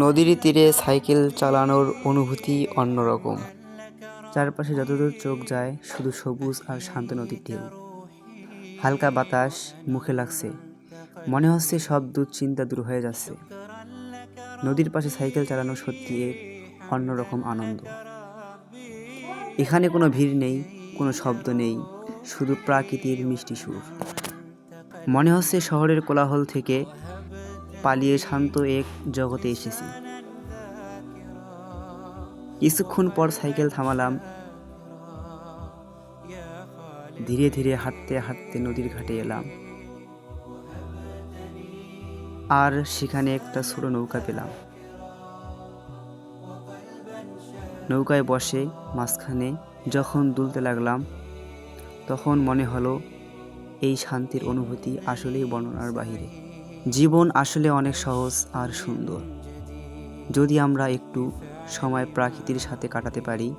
নদীর তীরে সাইকেল চালানোর অনুভূতি অন্যরকম। চারপাশে যতদূর চোখ যায় শুধু সবুজ আর শান্ত নদীর ঢেউ। হালকা বাতাস মুখে লাগছে, মনে হচ্ছে সব দুশ্চিন্তা দূর হয়ে যাচ্ছে। নদীর পাশে সাইকেল চালানো সত্যি এক অন্যরকম আনন্দ। এখানে কোনো ভিড় নেই, কোনো শব্দ নেই, শুধু প্রাকৃতির মিষ্টি সুর। মনে হচ্ছে শহরের কোলাহল থেকে পালিয়ে শান্ত এক জগতে এসেছি। কিছুক্ষণ পর সাইকেল থামালাম, ধীরে ধীরে হাঁটতে হাঁটতে নদীর ঘাটে এলাম। আর সেখানে একটা ছোট নৌকা পেলাম। নৌকায় বসে মাঝখানে যখন দুলতে লাগলাম, তখন মনে হলো এই শান্তির অনুভূতি আসলেই বর্ণনার বাহিরে। জীবন আসলে অনেক সহজ আর সুন্দর, যদি আমরা একটু সময় প্রকৃতির সাথে কাটাতে পারি।